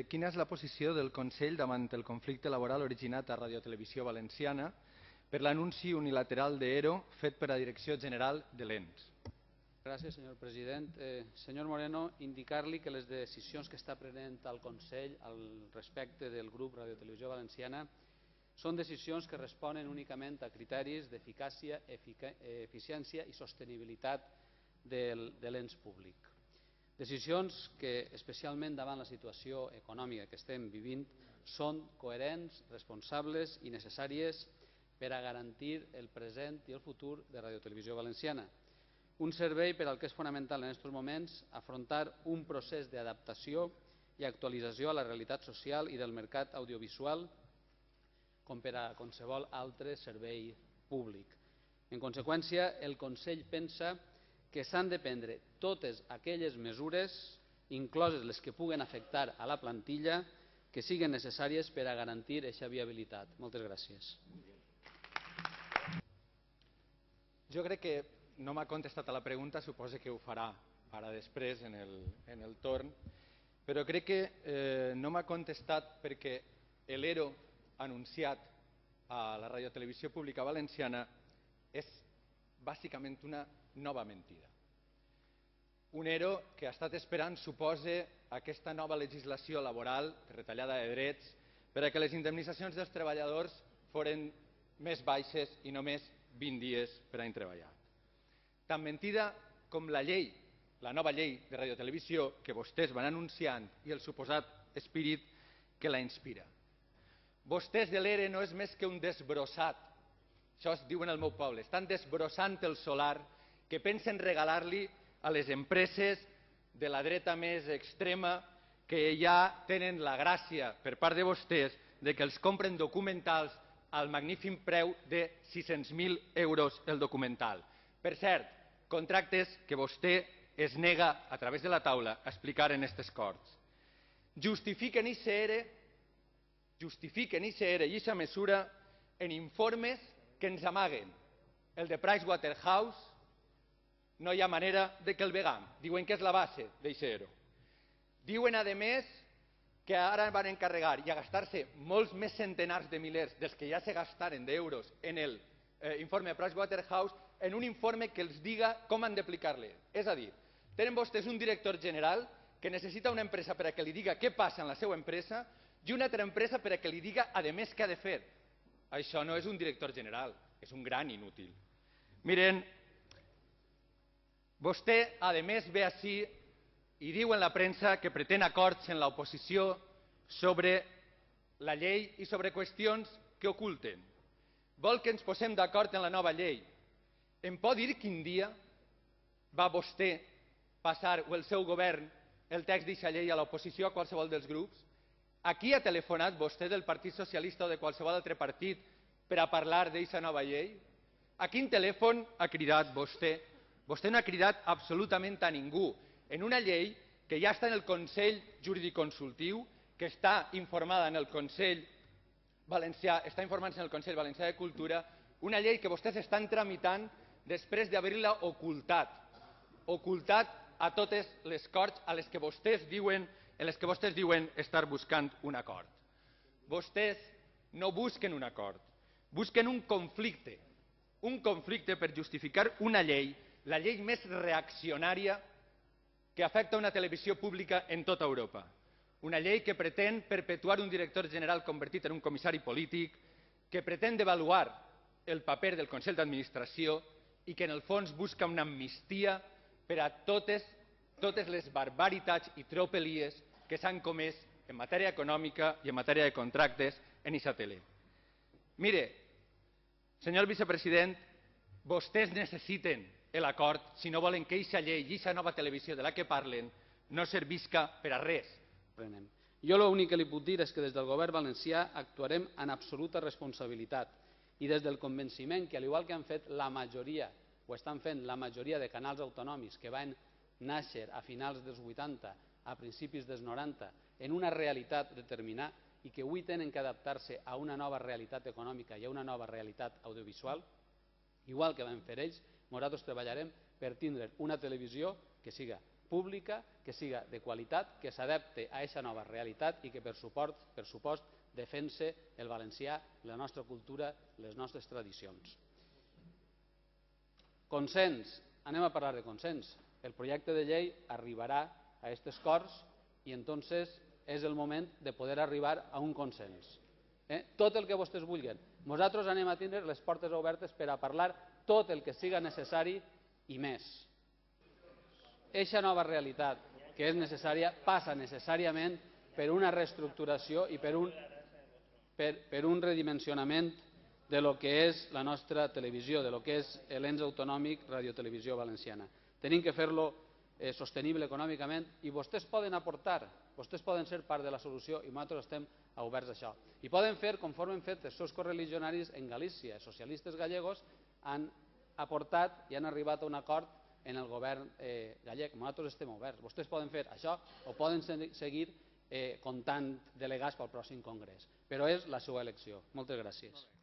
quina és la posició del Consell davant el conflicte laboral originat a Radiotelevisió Valenciana per l'anunci unilateral d'ERO fet per la Direcció General de l'ENS? Gràcies, senyor president. Senyor Moreno, indicar-li que les decisions que està prenent el Consell al respecte del grup Radiotelevisió Valenciana són decisions que responen únicament a criteris d'eficàcia, eficiència i sostenibilitat de l'ens públic. Decisions que, especialment davant la situació econòmica que estem vivint, són coherents, responsables i necessàries per a garantir el present i el futur de Radiotelevisió Valenciana. Un servei per al que és fonamental en aquests moments afrontar un procés d'adaptació i actualització a la realitat social i del mercat audiovisual com per a qualsevol altre servei públic. En conseqüència, el Consell pensa que s'han de prendre totes aquelles mesures, incloses les que puguen afectar a la plantilla, que siguin necessàries per a garantir aquesta viabilitat. Moltes gràcies. Jo crec que no m'ha contestat a la pregunta, suposo que ho farà ara després en el torn, però crec que no m'ha contestat perquè l'ERO anunciat a la Radiotelevisió Pública Valenciana és bàsicament una nova mentida. Un ERO que ha estat esperant, suposa, aquesta nova legislació laboral de retallada de drets perquè les indemnitzacions dels treballadors foren més baixes i només 20 dies per any treballat. Tan mentida com la llei, la nova llei de radiotelevisió que vostès van anunciant i el suposat espírit que la inspira. Vostès de l'ERE no és més que un desbrossat, això es diu en el meu poble, estan desbrossant el solar que pensen regalar-li a les empreses de la dreta més extrema que ja tenen la gràcia per part de vostès de que els compren documentals al magnífic preu de 600.000 euros el documental. Per cert, contractes que vostè es nega a través de la taula a explicar en aquestes Corts. Justifiquen ICR i aquesta mesura en informes que ens amaguen. El de Pricewaterhouse no hi ha manera de que el vegam. Diuen que és la base d'ICR. Diuen, a més, que ara van encarregar i a gastar-se molts més centenars de milers dels que ja se gastaren d'euros en l'informe de Pricewaterhouse en un informe que els diga com han d'aplicar-le. És a dir, tenen vostès un director general que necessita una empresa per a que li diga què passa en la seva empresa i una altra empresa per a que li diga, a més, què ha de fer. Això no és un director general, és un gran inútil. Miren, vostè, a més, ve ací i diu en la premsa que pretén acords en l'oposició sobre la llei i sobre qüestions que oculten. Vol que ens posem d'acord en la nova llei. Em pot dir quin dia va vostè passar, o el seu govern, el text d'aquesta llei a l'oposició a qualsevol dels grups? A qui ha telefonat vostè del Partit Socialista o de qualsevol altre partit per a parlar d'aquesta nova llei? A quin telèfon ha cridat vostè? Vostè no ha cridat absolutament a ningú. En una llei que ja està en el Consell Jurídic Consultiu, que està informada en el Consell Valencià, està informant-se en el Consell Valencià de Cultura, una llei que vostès estan tramitant després d'haver-la ocultat a totes les Corts en les que vostès diuen estar buscant un acord. Vostès no busquen un acord, busquen un conflicte per justificar una llei, la llei més reaccionària que afecta una televisió pública en tota Europa. Una llei que pretén perpetuar un director general convertit en un comissari polític, que pretén devaluar el paper del Consell d'Administració i que en el fons busca una amnistia per a totes les barbaritats i tropelies que s'han comès en matèria econòmica i en matèria de contractes en aquesta tele. Mire, senyor vicepresident, vostès necessiten l'acord si no volen que aquesta llei i aquesta nova televisió de la que parlen no servisca per a res. Jo l'únic que li puc dir és que des del govern valencià actuarem amb absoluta responsabilitat i des del convenciment que, al igual que han fet la majoria, o estan fent la majoria de canals autonòmics que van néixer a finals dels 80, a principis dels 90, en una realitat determinada i que avui tenen que adaptar-se a una nova realitat econòmica i a una nova realitat audiovisual, igual que van fer ells, nosaltres treballarem per tindre una televisió que siga pública que siga de qualitat, que s'adapte a aquesta nova realitat i que per supost defense el valencià, la nostra cultura, les nostres tradicions. Consens, anem a parlar de consens. El projecte de llei arribarà a aquestes Corts i entonces és el moment de poder arribar a un consens. Tot el que vostès vulguin. Nosaltres anem a tindre les portes obertes per a parlar tot el que siga necessari i més. Eixa nova realitat que és necessària passa necessàriament per una reestructuració i per un redimensionament de lo que és la nostra televisió, de lo que és l'ens autonòmic Radiotelevisió Valenciana. Tenim que fer-lo sostenible econòmicament i vostès poden aportar, vostès poden ser part de la solució i nosaltres estem oberts a això. I poden fer conforme han fet els seus correligionaris en Galícia. Els socialistes gallegos han aportat i han arribat a un acord en el govern gallec. Nosaltres estem oberts. Vostès poden fer això o poden seguir comptant delegats pel pròxim congrés. Però és la seva elecció. Moltes gràcies.